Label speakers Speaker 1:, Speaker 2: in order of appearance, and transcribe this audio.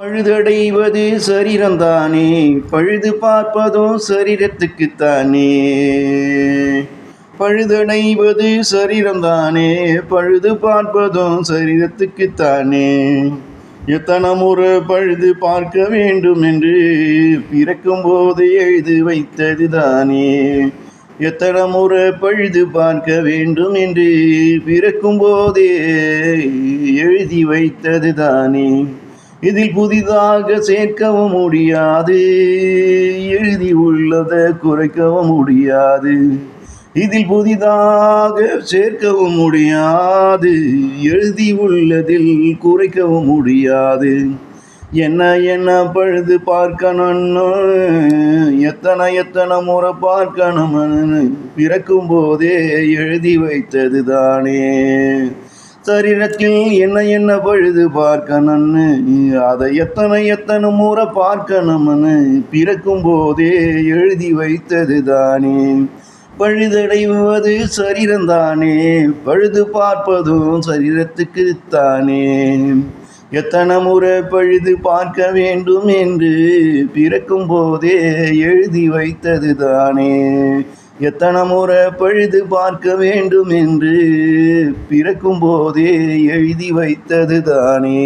Speaker 1: பழுதடைவது சரீரம்தானே, பழுது பார்ப்பதும் சரீரத்துக்குத்தானே. பழுதடைவது சரீரம்தானே, பழுது பார்ப்பதும் சரீரத்துக்குத்தானே. எத்தனை முறை பழுது பார்க்க வேண்டும் என்று பிறக்கும் போது எழுதி வைத்தது தானே. எத்தனை முறை பழுது பார்க்க வேண்டும் என்று பிறக்கும் போதே எழுதி வைத்தது தானே. இதில் புதிதாக சேர்க்கவும் முடியாது, எழுதி உள்ளதை குறைக்கவும் முடியாது. இதில் புதிதாக சேர்க்கவும் முடியாது, எழுதி உள்ளதில் குறைக்கவும் முடியாது. என்ன என்ன பழுது பார்க்கணும்னு எத்தனை முறை பார்க்கணும்னு பிறக்கும் போதே எழுதி வைத்தது தானே. சரீரத்தில் என்ன பழுது பார்க்கணும்னு அதை எத்தனை முறை பார்க்கணும்னு பிறக்கும் போதே எழுதி வைத்தது தானே. பழுதடைவது சரீரம்தானே, பழுது பார்ப்பதும் சரீரத்துக்குத்தானே. எத்தனை முறை பழுது பார்க்க வேண்டும் என்று பிறக்கும் போதே எழுதி வைத்தது தானே. எத்தனை முறை பழுது பார்க்க வேண்டும் என்று பிறக்கும் போதே எழுதி வைத்தது தானே.